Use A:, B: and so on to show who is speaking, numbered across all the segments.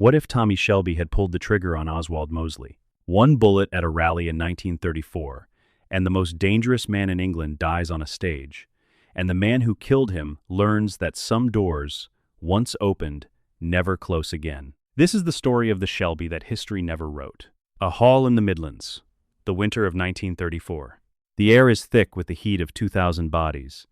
A: What if Tommy Shelby had pulled the trigger on Oswald Mosley? One bullet at a rally in 1934, and the most dangerous man in England dies on a stage. And the man who killed him learns that some doors, once opened, never close again. This is the story of the Shelby that history never wrote. A hall in the Midlands, the winter of 1934. The air is thick with the heat of 2,000 bodies,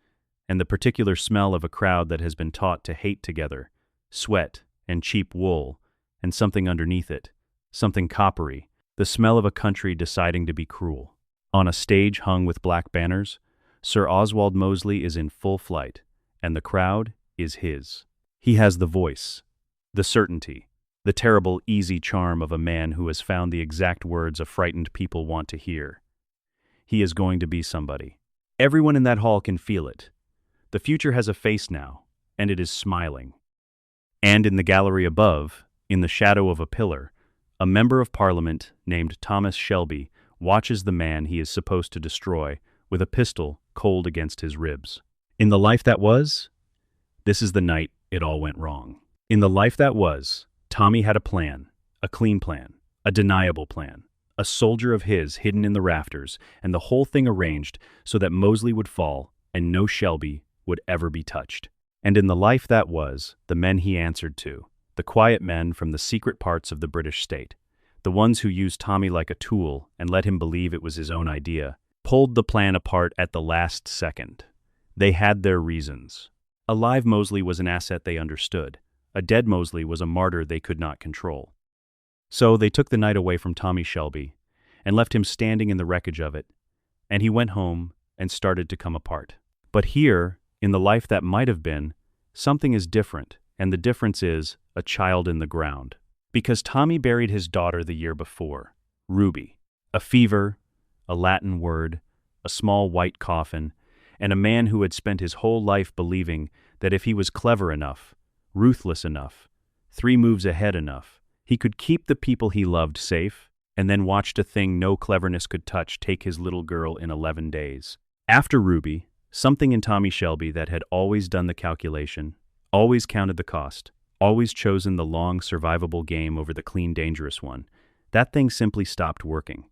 A: and the particular smell of a crowd that has been taught to hate together, sweat and cheap wool, and something underneath it, something coppery, the smell of a country deciding to be cruel. On a stage hung with black banners, Sir Oswald Mosley is in full flight, and the crowd is his. He has the voice, the certainty, the terrible, easy charm of a man who has found the exact words a frightened people want to hear. He is going to be somebody. Everyone in that hall can feel it. The future has a face now, and it is smiling. And in the gallery above, in the shadow of a pillar, a member of Parliament named Thomas Shelby watches the man he is supposed to destroy with a pistol cold against his ribs. In the life that was, this is the night it all went wrong. In the life that was, Tommy had a plan, a clean plan, a deniable plan, a soldier of his hidden in the rafters, and the whole thing arranged so that Mosley would fall and no Shelby would ever be touched. And in the life that was, the men he answered to, the quiet men from the secret parts of the British state, the ones who used Tommy like a tool and let him believe it was his own idea, pulled the plan apart at the last second. They had their reasons. A live Mosley was an asset they understood. A dead Mosley was a martyr they could not control. So they took the night away from Tommy Shelby and left him standing in the wreckage of it, and he went home and started to come apart. But here, in the life that might have been, something is different, and the difference is a child in the ground. Because Tommy buried his daughter the year before, Ruby. A fever, a Latin word, a small white coffin, and a man who had spent his whole life believing that if he was clever enough, ruthless enough, 3 moves ahead enough, he could keep the people he loved safe, and then watched a thing no cleverness could touch take his little girl in 11 days. After Ruby, something in Tommy Shelby that had always done the calculation, always counted the cost, always chosen the long, survivable game over the clean, dangerous one, that thing simply stopped working.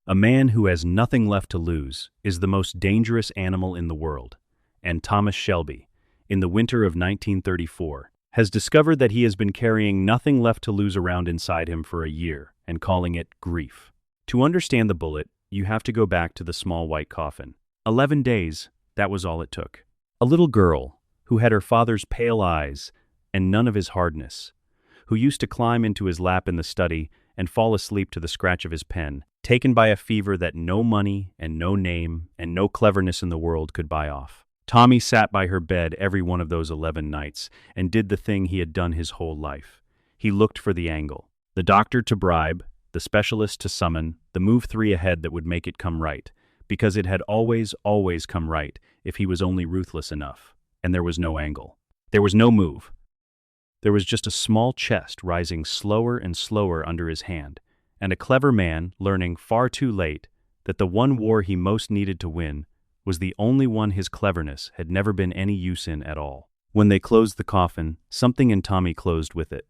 A: A man who has nothing left to lose is the most dangerous animal in the world, and Thomas Shelby, in the winter of 1934, has discovered that he has been carrying nothing left to lose around inside him for a year and calling it grief. To understand the bullet, you have to go back to the small white coffin. 11 days, that was all it took. A little girl who had her father's pale eyes and none of his hardness, who used to climb into his lap in the study and fall asleep to the scratch of his pen, taken by a fever that no money and no name and no cleverness in the world could buy off. Tommy sat by her bed every one of those 11 nights and did the thing he had done his whole life. He looked for the angle, the doctor to bribe, the specialist to summon, the move 3 ahead that would make it come right, because it had always come right if he was only ruthless enough. And there was no angle. There was no move. There was just a small chest rising slower and slower under his hand, and a clever man learning far too late that the one war he most needed to win was the only one his cleverness had never been any use in at all. When they closed the coffin, something in Tommy closed with it.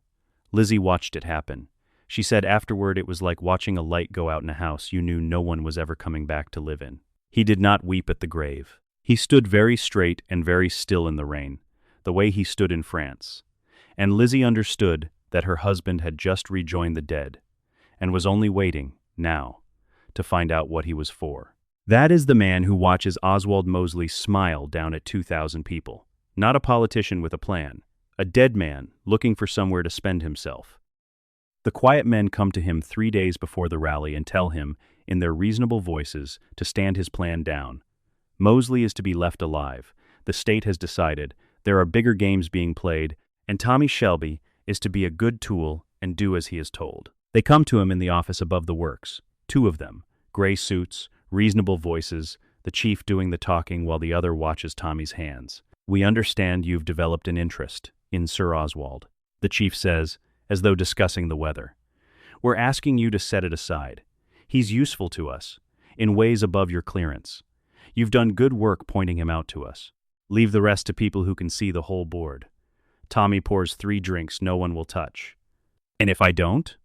A: Lizzie watched it happen. She said afterward it was like watching a light go out in a house you knew no one was ever coming back to live in. He did not weep at the grave. He stood very straight and very still in the rain, the way he stood in France. And Lizzie understood that her husband had just rejoined the dead, and was only waiting, now, to find out what he was for. That is the man who watches Oswald Mosley smile down at 2,000 people. Not a politician with a plan. A dead man looking for somewhere to spend himself. The quiet men come to him 3 days before the rally and tell him, in their reasonable voices, to stand his plan down. Mosley is to be left alive. The state has decided. There are bigger games being played, and Tommy Shelby is to be a good tool and do as he is told. They come to him in the office above the works. 2 of them, gray suits, reasonable voices, the chief doing the talking while the other watches Tommy's hands. "We understand you've developed an interest in Sir Oswald," the chief says, as though discussing the weather. "We're asking you to set it aside. He's useful to us, in ways above your clearance. You've done good work pointing him out to us. Leave the rest to people who can see the whole board." Tommy pours 3 drinks no one will touch. And if I don't?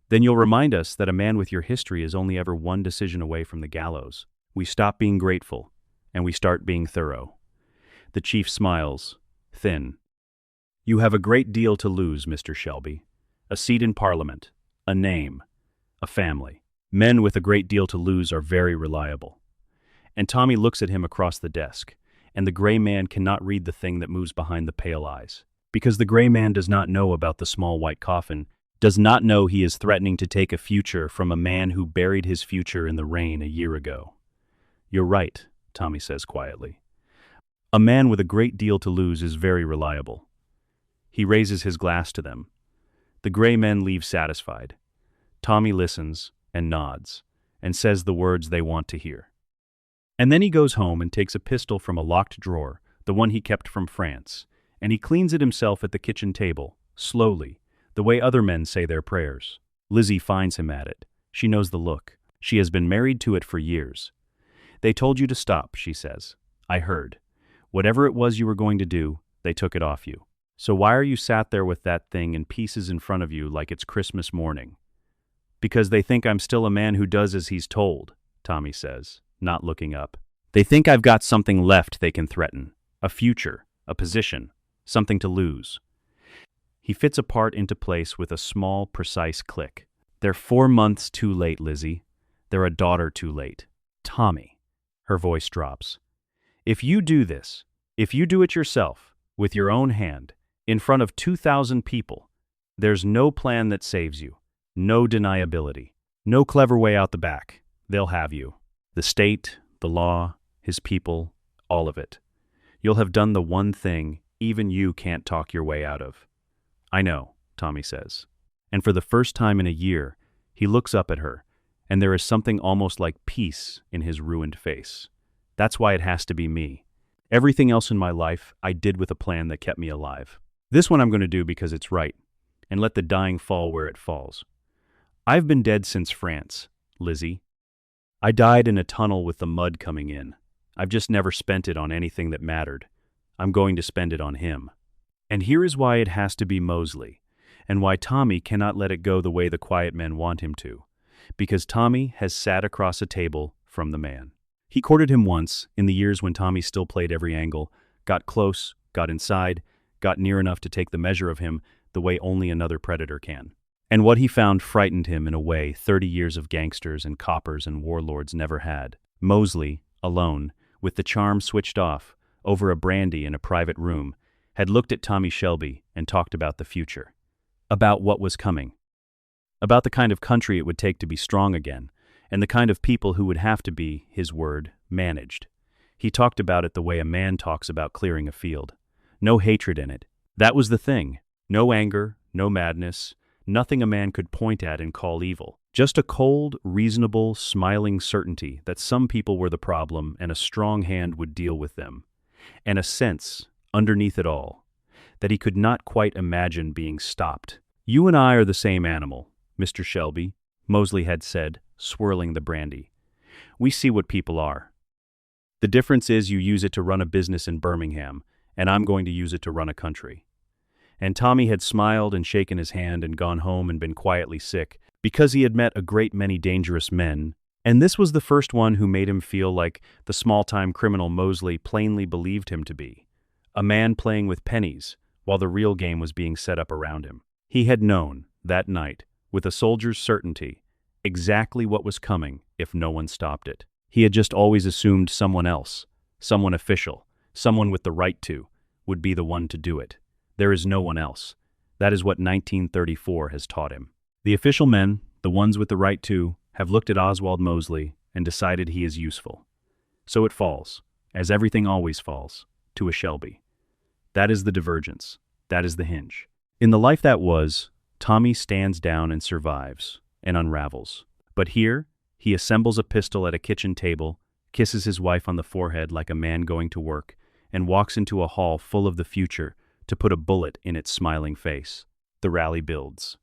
A: Then you'll remind us that a man with your history is only ever one decision away from the gallows. We stop being grateful, and we start being thorough. The chief smiles, thin. You have a great deal to lose, Mr. Shelby. A seat in Parliament, a name, a family. Men with a great deal to lose are very reliable. And Tommy looks at him across the desk, and the gray man cannot read the thing that moves behind the pale eyes. Because the gray man does not know about the small white coffin, does not know he is threatening to take a future from a man who buried his future in the rain a year ago. You're right, Tommy says quietly. A man with a great deal to lose is very reliable. He raises his glass to them. The gray men leave satisfied. Tommy listens and nods and says the words they want to hear. And then he goes home and takes a pistol from a locked drawer, the one he kept from France, and he cleans it himself at the kitchen table, slowly, the way other men say their prayers. Lizzie finds him at it. She knows the look. She has been married to it for years. They told you to stop, she says. I heard. Whatever it was you were going to do, they took it off you. So why are you sat there with that thing in pieces in front of you like it's Christmas morning? Because they think I'm still a man who does as he's told, Tommy says, not looking up. They think I've got something left they can threaten. A future, a position, something to lose. He fits a part into place with a small, precise click. They're 4 months too late, Lizzie. They're a daughter too late. Tommy. Her voice drops. If you do this, if you do it yourself, with your own hand, in front of 2,000 people, there's no plan that saves you. No deniability. No clever way out the back. They'll have you. The state, the law, his people, all of it. You'll have done the one thing even you can't talk your way out of. I know, Tommy says. And for the first time in a year, he looks up at her, and there is something almost like peace in his ruined face. That's why it has to be me. Everything else in my life I did with a plan that kept me alive. This one I'm going to do because it's right, and let the dying fall where it falls. I've been dead since France, Lizzie. I died in a tunnel with the mud coming in. I've just never spent it on anything that mattered. I'm going to spend it on him. And here is why it has to be Mosley, and why Tommy cannot let it go the way the quiet men want him to. Because Tommy has sat across a table from the man. He courted him once, in the years when Tommy still played every angle, got close, got inside, got near enough to take the measure of him the way only another predator can. And what he found frightened him in a way 30 years of gangsters and coppers and warlords never had. Mosley, alone, with the charm switched off, over a brandy in a private room, had looked at Tommy Shelby and talked about the future. About what was coming. About the kind of country it would take to be strong again, and the kind of people who would have to be, his word, managed. He talked about it the way a man talks about clearing a field. No hatred in it. That was the thing. No anger, no madness, nothing a man could point at and call evil. Just a cold, reasonable, smiling certainty that some people were the problem and a strong hand would deal with them. And a sense, underneath it all, that he could not quite imagine being stopped. You and I are the same animal, Mr. Shelby, Mosley had said, swirling the brandy. We see what people are. The difference is you use it to run a business in Birmingham, and I'm going to use it to run a country. And Tommy had smiled and shaken his hand and gone home and been quietly sick, because he had met a great many dangerous men, and this was the first one who made him feel like the small-time criminal Mosley plainly believed him to be. A man playing with pennies, while the real game was being set up around him. He had known, that night, with a soldier's certainty, exactly what was coming if no one stopped it. He had just always assumed someone else, someone official, someone with the right to, would be the one to do it. There is no one else. That is what 1934 has taught him. The official men, the ones with the right to, have looked at Oswald Mosley and decided he is useful. So it falls, as everything always falls, to a Shelby. That is the divergence. That is the hinge. In the life that was, Tommy stands down and survives, and unravels. But here, he assembles a pistol at a kitchen table, kisses his wife on the forehead like a man going to work, and walks into a hall full of the future to put a bullet in its smiling face. The rally builds.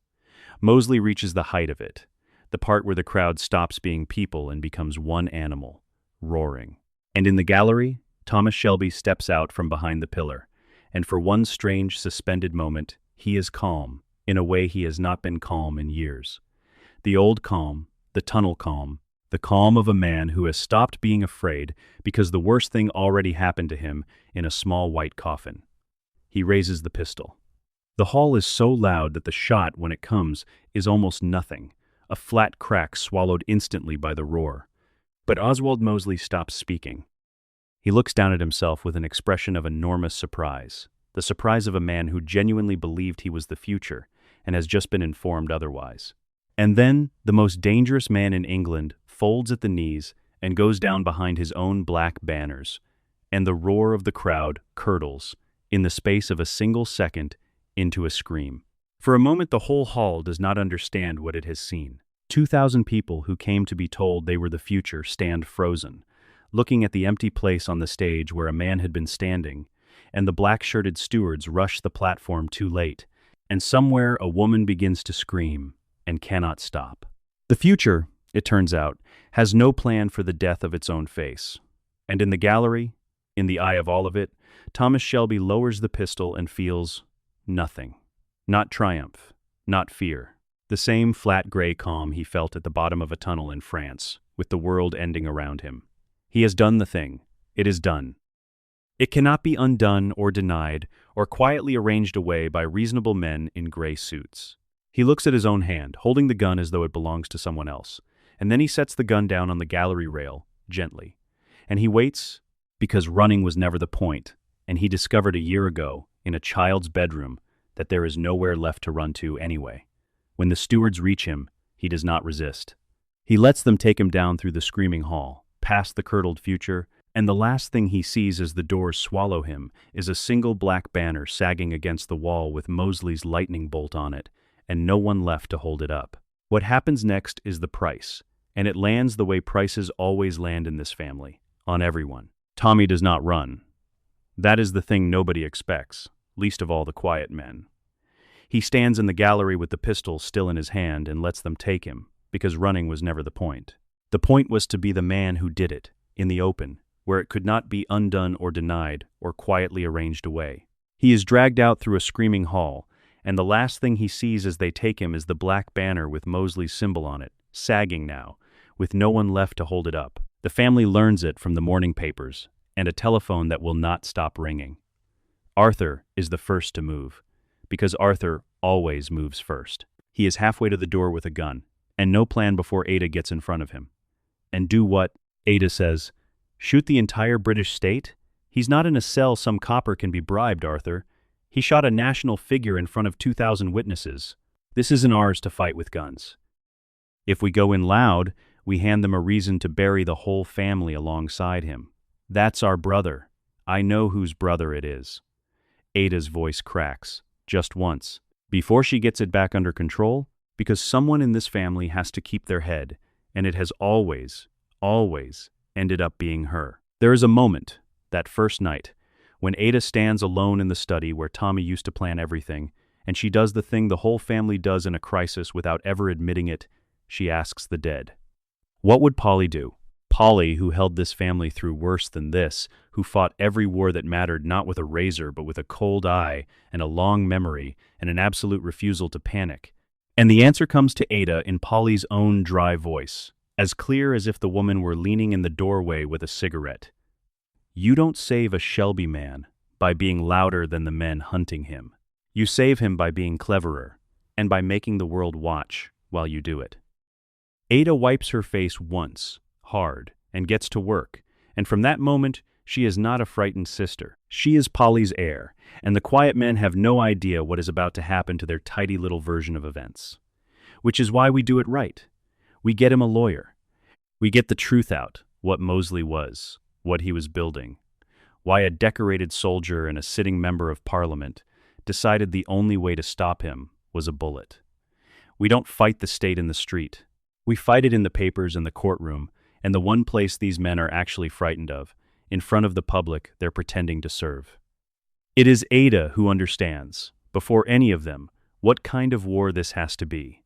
A: Mosley reaches the height of it, the part where the crowd stops being people and becomes one animal, roaring. And in the gallery, Thomas Shelby steps out from behind the pillar, and for one strange, suspended moment, he is calm, in a way he has not been calm in years. The old calm, the tunnel calm, the calm of a man who has stopped being afraid because the worst thing already happened to him in a small white coffin. He raises the pistol. The hall is so loud that the shot, when it comes, is almost nothing, a flat crack swallowed instantly by the roar. But Oswald Mosley stops speaking. He looks down at himself with an expression of enormous surprise, the surprise of a man who genuinely believed he was the future and has just been informed otherwise. And then, the most dangerous man in England folds at the knees and goes down behind his own black banners, and the roar of the crowd curdles, in the space of a single second, into a scream. For a moment the whole hall does not understand what it has seen. 2,000 people who came to be told they were the future stand frozen, looking at the empty place on the stage where a man had been standing, and the black-shirted stewards rush the platform too late, and somewhere a woman begins to scream and cannot stop. The future, it turns out, has no plan for the death of its own face. And in the gallery, in the eye of all of it, Thomas Shelby lowers the pistol and feels nothing. Not triumph, not fear. The same flat gray calm he felt at the bottom of a tunnel in France, with the world ending around him. He has done the thing. It is done. It cannot be undone or denied or quietly arranged away by reasonable men in gray suits. He looks at his own hand, holding the gun as though it belongs to someone else, and then he sets the gun down on the gallery rail, gently. And he waits, because running was never the point, and he discovered a year ago, in a child's bedroom, that there is nowhere left to run to anyway. When the stewards reach him, he does not resist. He lets them take him down through the screaming hall, past the curdled future, and the last thing he sees as the doors swallow him is a single black banner sagging against the wall with Mosley's lightning bolt on it, and no one left to hold it up. What happens next is the price, and it lands the way prices always land in this family, on everyone. Tommy does not run. That is the thing nobody expects, least of all the quiet men. He stands in the gallery with the pistol still in his hand and lets them take him, because running was never the point. The point was to be the man who did it, in the open, where it could not be undone or denied or quietly arranged away. He is dragged out through a screaming hall, and the last thing he sees as they take him is the black banner with Mosley's symbol on it, sagging now, with no one left to hold it up. The family learns it from the morning papers, and a telephone that will not stop ringing. Arthur is the first to move, because Arthur always moves first. He is halfway to the door with a gun, and no plan before Ada gets in front of him. And do what? Ada says, "Shoot the entire British state? He's not in a cell some copper can be bribed, Arthur. He shot a national figure in front of 2,000 witnesses. This isn't ours to fight with guns. If we go in loud, we hand them a reason to bury the whole family alongside him. That's our brother. I know whose brother it is." Ada's voice cracks, just once, before she gets it back under control, because someone in this family has to keep their head, and it has always, always ended up being her. There is a moment, that first night, when Ada stands alone in the study where Tommy used to plan everything, and she does the thing the whole family does in a crisis without ever admitting it. She asks the dead. What would Polly do? Polly, who held this family through worse than this, who fought every war that mattered not with a razor but with a cold eye and a long memory and an absolute refusal to panic. And the answer comes to Ada in Polly's own dry voice, as clear as if the woman were leaning in the doorway with a cigarette. You don't save a Shelby man by being louder than the men hunting him. You save him by being cleverer, and by making the world watch while you do it. Ada wipes her face once, hard, and gets to work, and from that moment she is not a frightened sister. She is Polly's heir, and the quiet men have no idea what is about to happen to their tidy little version of events. Which is why we do it right. We get him a lawyer. We get the truth out, what Mosley was, what he was building, why a decorated soldier and a sitting member of Parliament decided the only way to stop him was a bullet. We don't fight the state in the street. We fight it in the papers and the courtroom, and the one place these men are actually frightened of, in front of the public they're pretending to serve. It is Ada who understands, before any of them, what kind of war this has to be.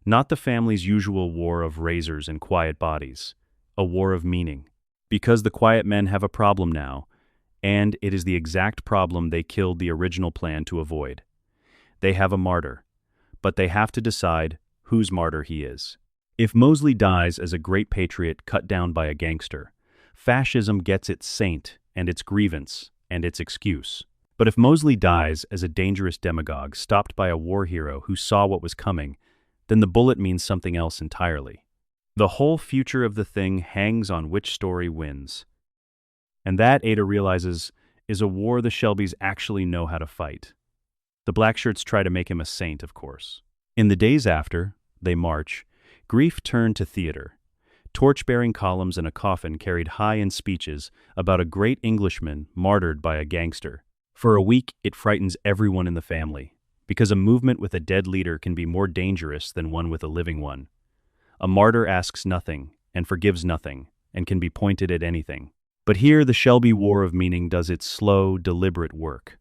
A: Not the family's usual war of razors and quiet bodies, a war of meaning. Because the quiet men have a problem now, and it is the exact problem they killed the original plan to avoid. They have a martyr, but they have to decide whose martyr he is. If Mosley dies as a great patriot cut down by a gangster, fascism gets its saint and its grievance and its excuse. But if Mosley dies as a dangerous demagogue stopped by a war hero who saw what was coming, then the bullet means something else entirely. The whole future of the thing hangs on which story wins. And that, Ada realizes, is a war the Shelbys actually know how to fight. The Blackshirts try to make him a saint, of course. In the days after, they march, grief turned to theater. Torch-bearing columns and a coffin carried high-end speeches about a great Englishman martyred by a gangster. For a week, it frightens everyone in the family, because a movement with a dead leader can be more dangerous than one with a living one. A martyr asks nothing and forgives nothing and can be pointed at anything. But here the Shelby War of Meaning does its slow, deliberate work.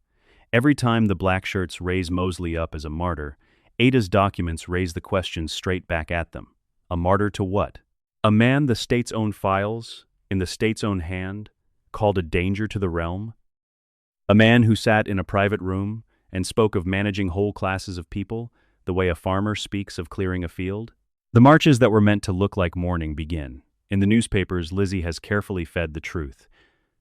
A: Every time the Blackshirts raise Mosley up as a martyr, Ada's documents raise the question straight back at them. A martyr to what? A man the state's own files, in the state's own hand, called a danger to the realm? A man who sat in a private room and spoke of managing whole classes of people, the way a farmer speaks of clearing a field? The marches that were meant to look like mourning begin. In the newspapers, Lizzie has carefully fed the truth,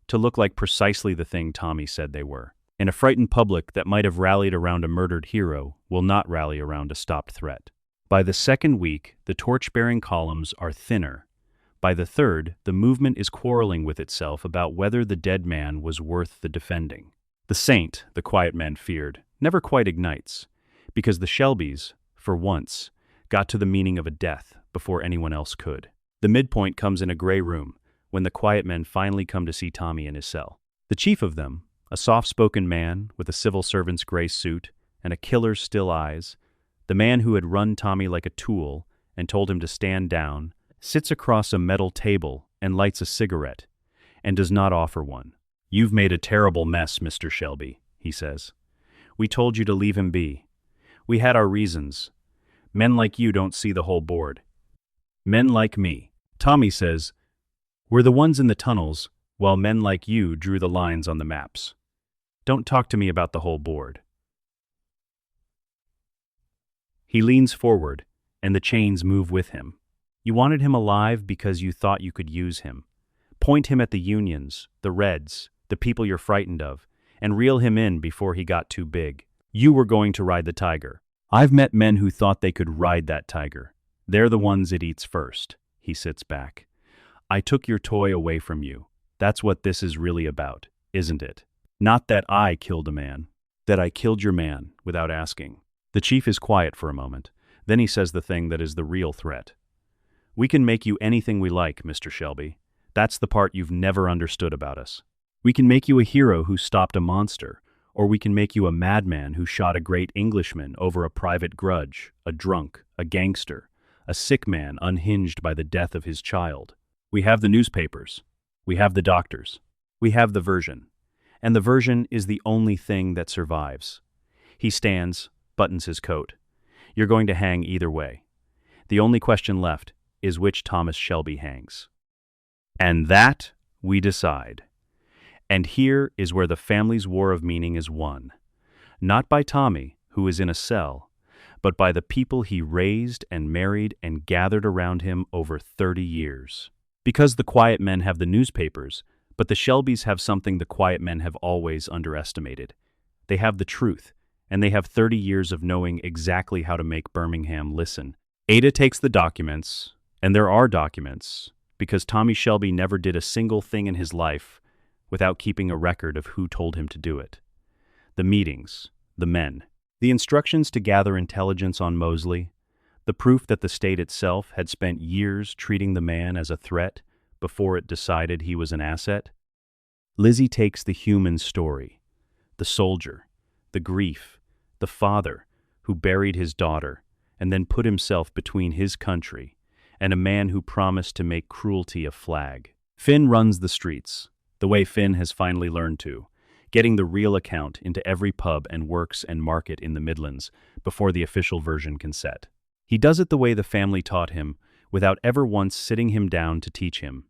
A: to look like precisely the thing Tommy said they were. And a frightened public that might have rallied around a murdered hero will not rally around a stopped threat. By the second week, the torch-bearing columns are thinner. By the third, the movement is quarreling with itself about whether the dead man was worth the defending. The saint, the quiet men feared, never quite ignites, because the Shelbys, for once, got to the meaning of a death before anyone else could. The midpoint comes in a gray room, when the quiet men finally come to see Tommy in his cell. The chief of them, a soft-spoken man with a civil servant's gray suit and a killer's still eyes, the man who had run Tommy like a tool and told him to stand down, sits across a metal table and lights a cigarette, and does not offer one. "You've made a terrible mess, Mr. Shelby," he says. "We told you to leave him be. We had our reasons. Men like you don't see the whole board. Men like me," Tommy says, "we're the ones in the tunnels, while men like you drew the lines on the maps. Don't talk to me about the whole board." He leans forward, and the chains move with him. You wanted him alive because you thought you could use him. Point him at the unions, the Reds, the people you're frightened of, and reel him in before he got too big. You were going to ride the tiger. I've met men who thought they could ride that tiger. They're the ones it eats first. He sits back. I took your toy away from you. That's what this is really about, isn't it? Not that I killed a man. That I killed your man, without asking. The chief is quiet for a moment. Then he says the thing that is the real threat. We can make you anything we like, Mr. Shelby. That's the part you've never understood about us. We can make you a hero who stopped a monster, or we can make you a madman who shot a great Englishman over a private grudge, a drunk, a gangster, a sick man unhinged by the death of his child. We have the newspapers. We have the doctors. We have the version. And the version is the only thing that survives. He stands, buttons his coat. You're going to hang either way. The only question left is which Thomas Shelby hangs. And that we decide. And here is where the family's war of meaning is won. Not by Tommy, who is in a cell, but by the people he raised and married and gathered around him over 30 years. Because the quiet men have the newspapers, but the Shelbys have something the quiet men have always underestimated. They have the truth, and they have 30 years of knowing exactly how to make Birmingham listen. Ada takes the documents, and there are documents, because Tommy Shelby never did a single thing in his life without keeping a record of who told him to do it. The meetings, the men, the instructions to gather intelligence on Mosley, the proof that the state itself had spent years treating the man as a threat before it decided he was an asset. Lizzie takes the human story, the soldier, the grief, the father who buried his daughter and then put himself between his country and a man who promised to make cruelty a flag. Finn runs the streets, the way Finn has finally learned to, getting the real account into every pub and works and market in the Midlands before the official version can set. He does it the way the family taught him, without ever once sitting him down to teach him.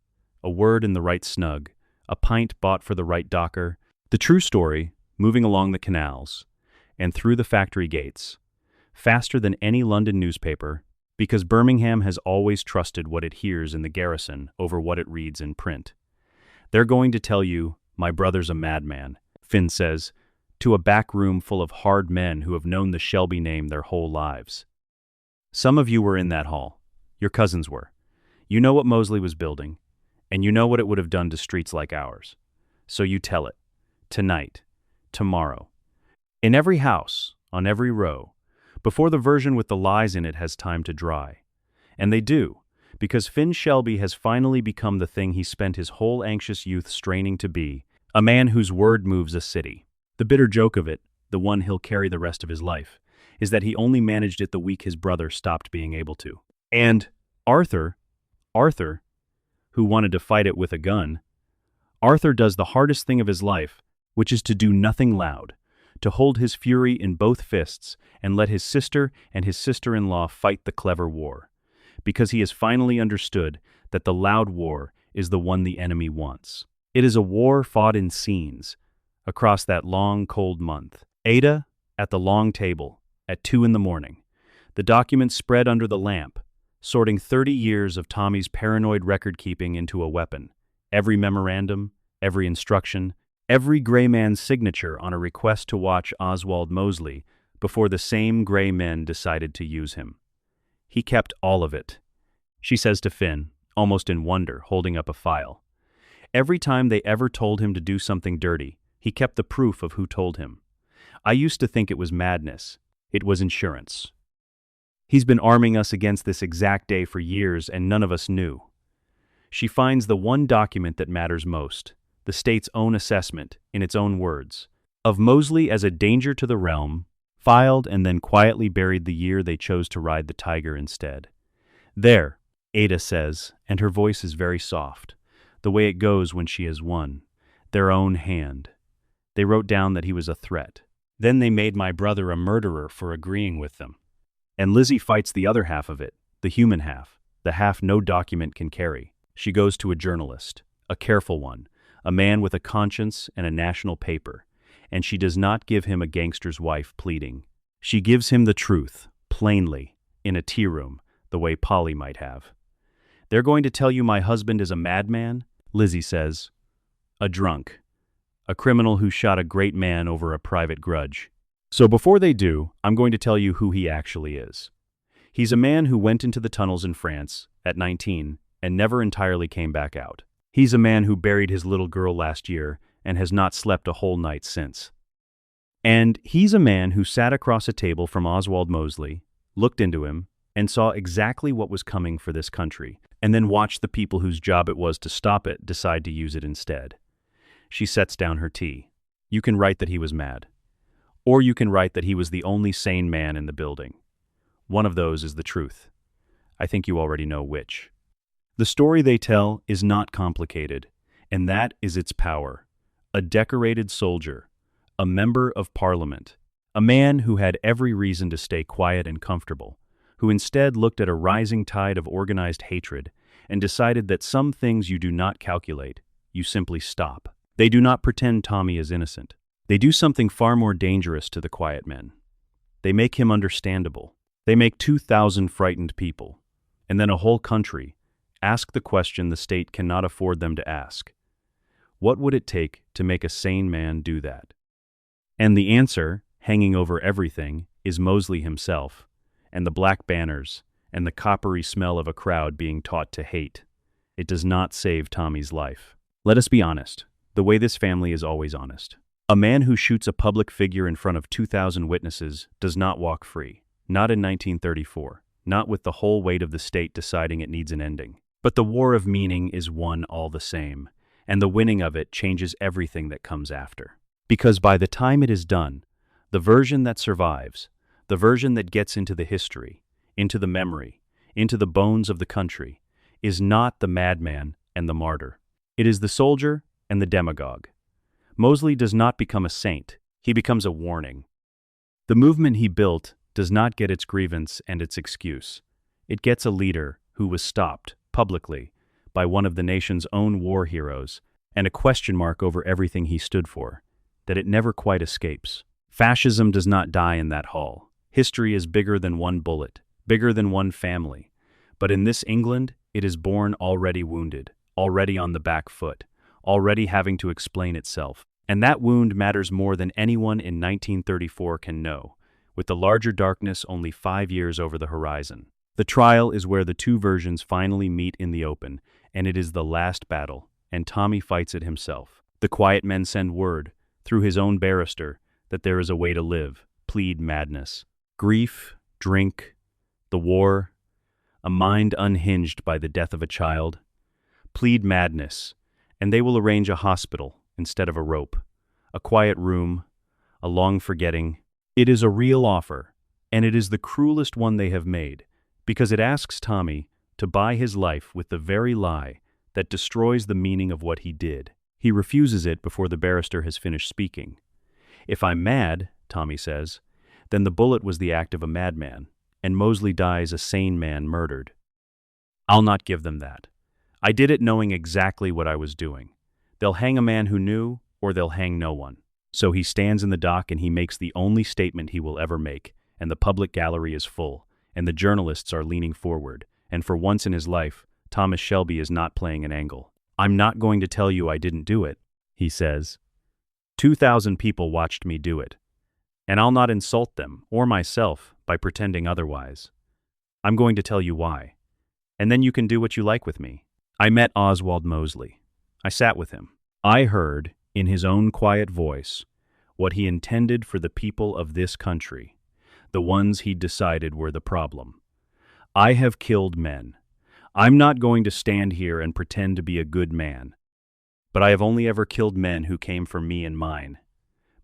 A: A word in the right snug, a pint bought for the right docker, the true story moving along the canals and through the factory gates. faster than any London newspaper, because Birmingham has always trusted what it hears in the garrison over what it reads in print. They're going to tell you, "My brother's a madman," Finn says, to a back room full of hard men who have known the Shelby name their whole lives. Some of you were in that hall. Your cousins were. You know what Mosley was building, and you know what it would have done to streets like ours. So you tell it. Tonight. Tomorrow. In every house, on every row, before the version with the lies in it has time to dry. And they do, because Finn Shelby has finally become the thing he spent his whole anxious youth straining to be, a man whose word moves a city. The bitter joke of it, the one he'll carry the rest of his life, is that he only managed it the week his brother stopped being able to. And Arthur, who wanted to fight it with a gun, Arthur does the hardest thing of his life, which is to do nothing loud, to hold his fury in both fists and let his sister and his sister-in-law fight the clever war, because he has finally understood that the loud war is the one the enemy wants. It is a war fought in scenes, across that long, cold month. Ada, at the long table, at 2 a.m, the documents spread under the lamp, sorting 30 years of Tommy's paranoid record-keeping into a weapon. Every memorandum, every instruction, every gray man's signature on a request to watch Oswald Mosley before the same gray men decided to use him. He kept all of it, she says to Finn, almost in wonder, holding up a file. Every time they ever told him to do something dirty, he kept the proof of who told him. I used to think it was madness. It was insurance. He's been arming us against this exact day for years, and none of us knew. She finds the one document that matters most, the state's own assessment, in its own words, of Mosley as a danger to the realm, filed and then quietly buried the year they chose to ride the tiger instead. There, Ada says, and her voice is very soft, the way it goes when she has won. Their own hand. They wrote down that he was a threat. Then they made my brother a murderer for agreeing with them. And Lizzie fights the other half of it, the human half, the half no document can carry. She goes to a journalist, a careful one, a man with a conscience and a national paper, and she does not give him a gangster's wife pleading. She gives him the truth, plainly, in a tea room, the way Polly might have. They're going to tell you my husband is a madman, Lizzie says. A drunk. A criminal who shot a great man over a private grudge. So before they do, I'm going to tell you who he actually is. He's a man who went into the tunnels in France at 19 and never entirely came back out. He's a man who buried his little girl last year and has not slept a whole night since. And he's a man who sat across a table from Oswald Mosley, looked into him, and saw exactly what was coming for this country, and then watched the people whose job it was to stop it decide to use it instead. She sets down her tea. You can write that he was mad. Or you can write that he was the only sane man in the building. One of those is the truth. I think you already know which. The story they tell is not complicated, and that is its power. A decorated soldier, a member of parliament, a man who had every reason to stay quiet and comfortable, who instead looked at a rising tide of organized hatred and decided that some things you do not calculate, you simply stop. They do not pretend Tommy is innocent. They do something far more dangerous to the quiet men. They make him understandable. They make 2,000 frightened people, and then a whole country, ask the question the state cannot afford them to ask. What would it take to make a sane man do that? And the answer, hanging over everything, is Mosley himself, and the black banners, and the coppery smell of a crowd being taught to hate. It does not save Tommy's life. Let us be honest, the way this family is always honest. A man who shoots a public figure in front of 2,000 witnesses does not walk free. Not in 1934. Not with the whole weight of the state deciding it needs an ending. But the war of meaning is won all the same, and the winning of it changes everything that comes after. Because by the time it is done, the version that survives, the version that gets into the history, into the memory, into the bones of the country, is not the madman and the martyr. It is the soldier and the demagogue. Mosley does not become a saint, he becomes a warning. The movement he built does not get its grievance and its excuse. It gets a leader who was stopped, publicly, by one of the nation's own war heroes, and a question mark over everything he stood for, that it never quite escapes. Fascism does not die in that hall. History is bigger than one bullet, bigger than one family. But in this England, it is born already wounded, already on the back foot, already having to explain itself. And that wound matters more than anyone in 1934 can know, with the larger darkness only 5 years over the horizon. The trial is where the two versions finally meet in the open, and it is the last battle, and Tommy fights it himself. The quiet men send word, through his own barrister, that there is a way to live, plead madness. Grief, drink, the war, a mind unhinged by the death of a child. Plead madness, and they will arrange a hospital instead of a rope, a quiet room, a long forgetting. It is a real offer, and it is the cruelest one they have made, because it asks Tommy to buy his life with the very lie that destroys the meaning of what he did. He refuses it before the barrister has finished speaking. If I'm mad, Tommy says, then the bullet was the act of a madman, and Mosley dies a sane man murdered. I'll not give them that. I did it knowing exactly what I was doing. They'll hang a man who knew, or they'll hang no one. So he stands in the dock and he makes the only statement he will ever make, and the public gallery is full, and the journalists are leaning forward, and for once in his life, Thomas Shelby is not playing an angle. I'm not going to tell you I didn't do it, he says. 2,000 people watched me do it. And I'll not insult them, or myself, by pretending otherwise. I'm going to tell you why. And then you can do what you like with me. I met Oswald Mosley. I sat with him. I heard, in his own quiet voice, what he intended for the people of this country, the ones he'd decided were the problem. I have killed men. I'm not going to stand here and pretend to be a good man. But I have only ever killed men who came for me and mine.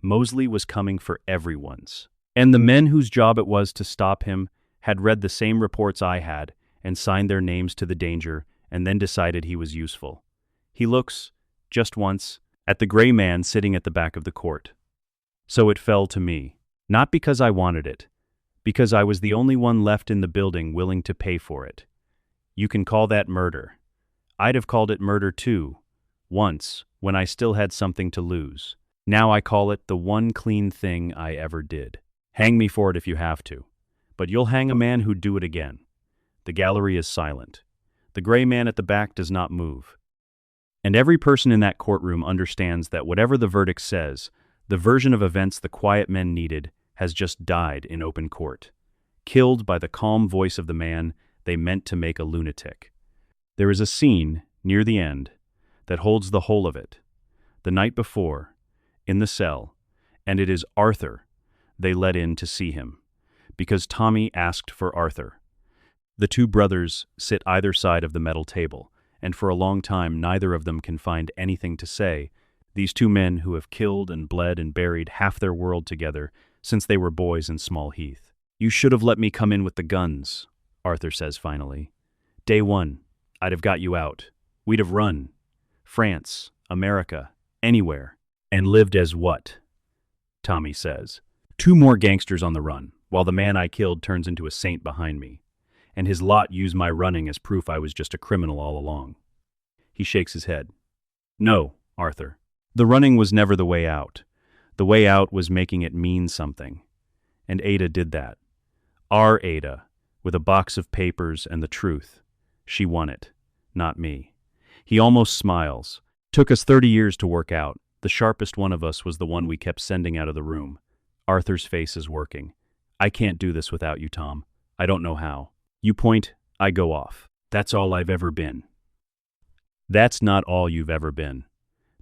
A: Mosley was coming for everyone's. And the men whose job it was to stop him had read the same reports I had and signed their names to the danger and then decided he was useful. He looks, just once, at the gray man sitting at the back of the court. So it fell to me, not because I wanted it, because I was the only one left in the building willing to pay for it. You can call that murder. I'd have called it murder too, once, when I still had something to lose. Now I call it the one clean thing I ever did. Hang me for it if you have to, but you'll hang a man who'd do it again. The gallery is silent. The gray man at the back does not move. And every person in that courtroom understands that whatever the verdict says, the version of events the quiet men needed has just died in open court, killed by the calm voice of the man they meant to make a lunatic. There is a scene, near the end, that holds the whole of it. The night before, in the cell, and it is Arthur they let in to see him, because Tommy asked for Arthur. The two brothers sit either side of the metal table, and for a long time neither of them can find anything to say, these two men who have killed and bled and buried half their world together since they were boys in Small Heath. You should have let me come in with the guns, Arthur says finally. Day one, I'd have got you out. We'd have run. France, America, anywhere. And lived as what? Tommy says. 2 more gangsters on the run, while the man I killed turns into a saint behind me. And his lot used my running as proof I was just a criminal all along. He shakes his head. No, Arthur. The running was never the way out. The way out was making it mean something. And Ada did that. Our Ada, with a box of papers and the truth. She won it, not me. He almost smiles. Took us 30 years to work out. The sharpest one of us was the one we kept sending out of the room. Arthur's face is working. I can't do this without you, Tom. I don't know how. You point, I go off. That's all I've ever been. That's not all you've ever been.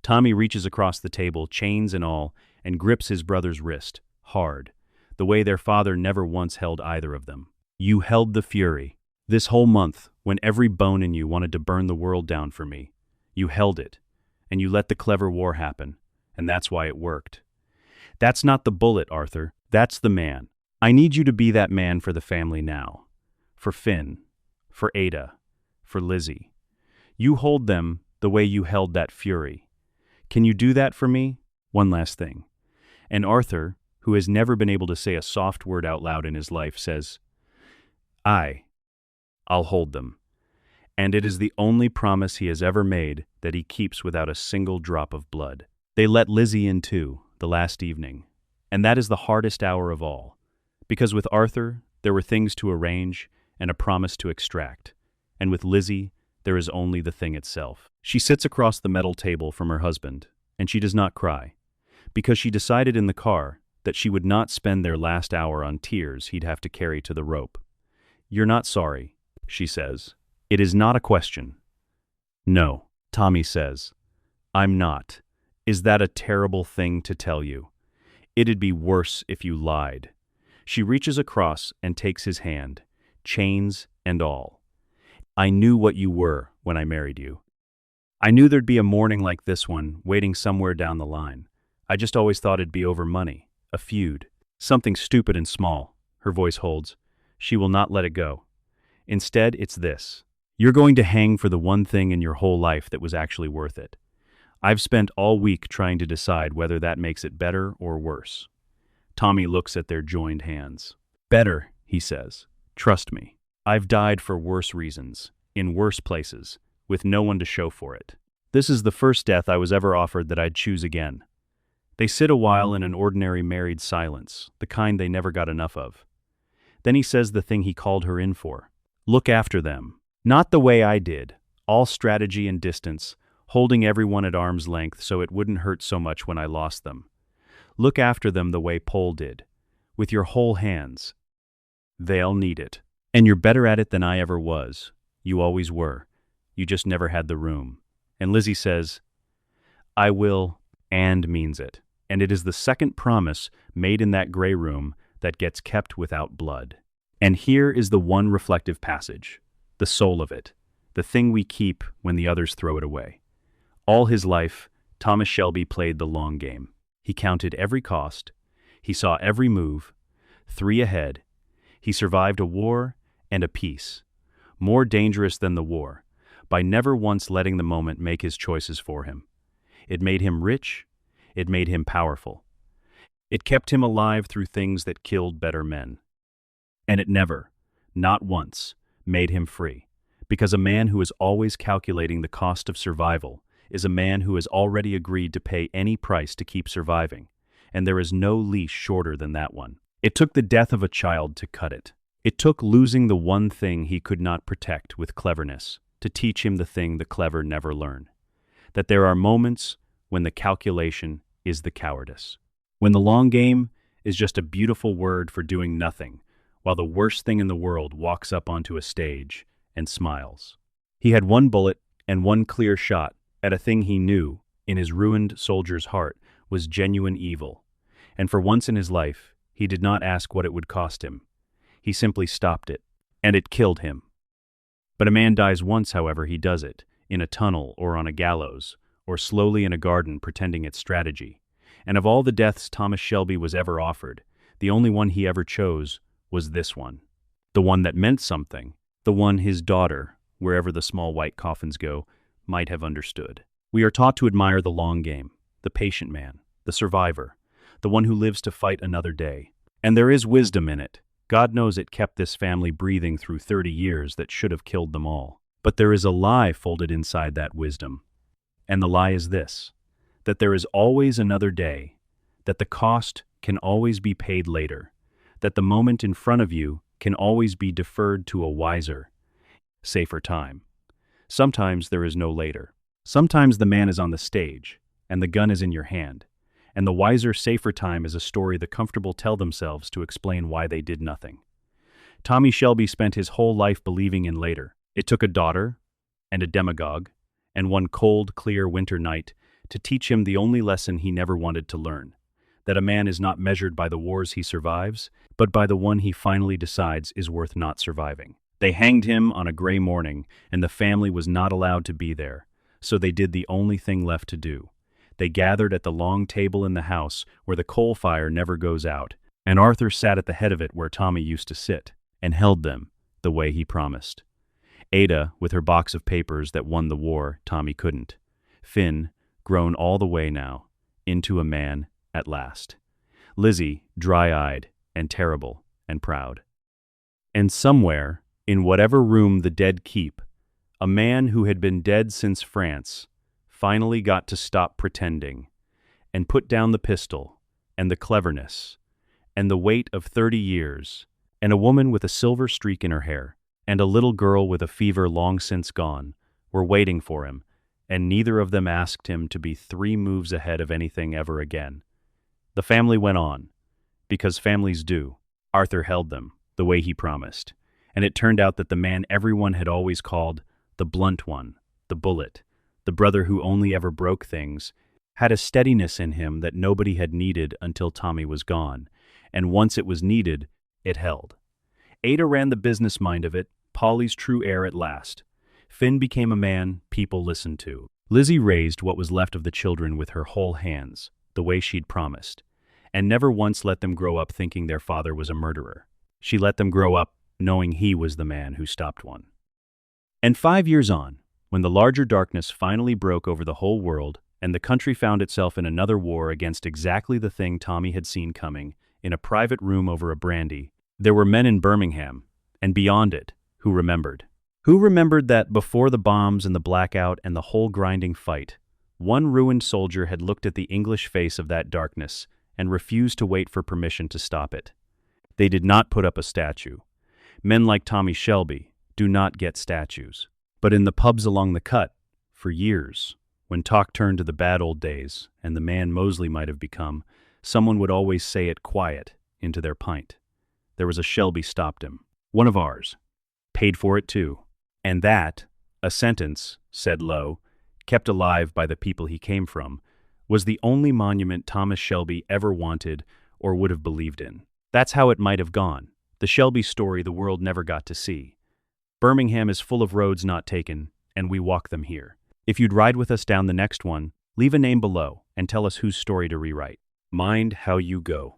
A: Tommy reaches across the table, chains and all, and grips his brother's wrist, hard, the way their father never once held either of them. You held the fury. This whole month, when every bone in you wanted to burn the world down for me, you held it. And you let the clever war happen, and that's why it worked. That's not the bullet, Arthur. That's the man. I need you to be that man for the family now. For Finn. For Ada. For Lizzie. You hold them the way you held that fury. Can you do that for me? One last thing. And Arthur, who has never been able to say a soft word out loud in his life, says, I'll hold them. And it is the only promise he has ever made that he keeps without a single drop of blood. They let Lizzie in too, the last evening. And that is the hardest hour of all, Because with Arthur, there were things to arrange and a promise to extract. And with Lizzie, there is only the thing itself. She sits across the metal table from her husband, and she does not cry, because she decided in the car that she would not spend their last hour on tears he'd have to carry to the rope. "You're not sorry," she says. "It is not a question." "No," Tommy says. "I'm not. Is that a terrible thing to tell you? It'd be worse if you lied." She reaches across and takes his hand, chains and all. "I knew what you were when I married you. I knew there'd be a morning like this one waiting somewhere down the line. I just always thought it'd be over money, a feud, something stupid and small." Her voice holds. She will not let it go. "Instead, it's this. You're going to hang for the one thing in your whole life that was actually worth it. I've spent all week trying to decide whether that makes it better or worse." Tommy looks at their joined hands. "Better," he says. "Trust me. I've died for worse reasons, in worse places, with no one to show for it. This is the first death I was ever offered that I'd choose again." They sit a while in an ordinary married silence, the kind they never got enough of. Then he says the thing he called her in for. "Look after them. Not the way I did, all strategy and distance, holding everyone at arm's length so it wouldn't hurt so much when I lost them. Look after them the way Pole did, with your whole hands. They'll need it. And you're better at it than I ever was. You always were. You just never had the room." And Lizzie says, "I will," and means it. And it is the second promise made in that gray room that gets kept without blood. And here is the one reflective passage, the soul of it, the thing we keep when the others throw it away. All his life, Thomas Shelby played the long game. He counted every cost. He saw every move, 3 ahead. He survived a war and a peace, more dangerous than the war, by never once letting the moment make his choices for him. It made him rich. It made him powerful. It kept him alive through things that killed better men. And it never, not once, made him free, because a man who is always calculating the cost of survival is a man who has already agreed to pay any price to keep surviving, and there is no leash shorter than that one. It took the death of a child to cut it. It took losing the one thing he could not protect with cleverness to teach him the thing the clever never learn, that there are moments when the calculation is the cowardice, when the long game is just a beautiful word for doing nothing, while the worst thing in the world walks up onto a stage and smiles. He had one bullet and one clear shot at a thing he knew, in his ruined soldier's heart, was genuine evil, and for once in his life, he did not ask what it would cost him. He simply stopped it, and it killed him. But a man dies once, however he does it, in a tunnel or on a gallows, or slowly in a garden pretending it's strategy. And of all the deaths Thomas Shelby was ever offered, the only one he ever chose was this one. The one that meant something, the one his daughter, wherever the small white coffins go, might have understood. We are taught to admire the long game, the patient man, the survivor, the one who lives to fight another day. And there is wisdom in it. God knows it kept this family breathing through 30 years that should have killed them all. But there is a lie folded inside that wisdom. And the lie is this, that there is always another day, that the cost can always be paid later, that the moment in front of you can always be deferred to a wiser, safer time. Sometimes there is no later. Sometimes the man is on the stage, and the gun is in your hand, and the wiser, safer time is a story the comfortable tell themselves to explain why they did nothing. Tommy Shelby spent his whole life believing in later. It took a daughter, and a demagogue, and one cold, clear winter night to teach him the only lesson he never wanted to learn, that a man is not measured by the wars he survives, but by the one he finally decides is worth not surviving. They hanged him on a gray morning, and the family was not allowed to be there, so they did the only thing left to do. They gathered at the long table in the house where the coal fire never goes out, and Arthur sat at the head of it where Tommy used to sit, and held them the way he promised. Ada, with her box of papers that won the war, Tommy couldn't. Finn, grown all the way now, into a man at last. Lizzie, dry-eyed and terrible and proud. And somewhere, in whatever room the dead keep, a man who had been dead since France finally got to stop pretending and put down the pistol and the cleverness and the weight of 30 years, and a woman with a silver streak in her hair, and a little girl with a fever long since gone, were waiting for him, and neither of them asked him to be 3 moves ahead of anything ever again. The family went on, because families do. Arthur held them, the way he promised, and it turned out that the man everyone had always called the blunt one, the bullet, the brother who only ever broke things, had a steadiness in him that nobody had needed until Tommy was gone, and once it was needed, it held. Ada ran the business mind of it, Polly's true heir at last. Finn became a man people listened to. Lizzie raised what was left of the children with her whole hands, the way she'd promised, and never once let them grow up thinking their father was a murderer. She let them grow up knowing he was the man who stopped one. And 5 years on, when the larger darkness finally broke over the whole world, and the country found itself in another war against exactly the thing Tommy had seen coming, in a private room over a brandy, there were men in Birmingham, and beyond it, who remembered. Who remembered that before the bombs and the blackout and the whole grinding fight, one ruined soldier had looked at the English face of that darkness and refused to wait for permission to stop it. They did not put up a statue. Men like Tommy Shelby do not get statues. But in the pubs along the cut, for years, when talk turned to the bad old days and the man Mosley might have become, someone would always say it quiet into their pint. There was a Shelby stopped him. One of ours. Paid for it too. And that, a sentence, said low, kept alive by the people he came from, was the only monument Thomas Shelby ever wanted or would have believed in. That's how it might have gone. The Shelby story the world never got to see. Birmingham is full of roads not taken, and we walk them here. If you'd ride with us down the next one, leave a name below and tell us whose story to rewrite. Mind how you go.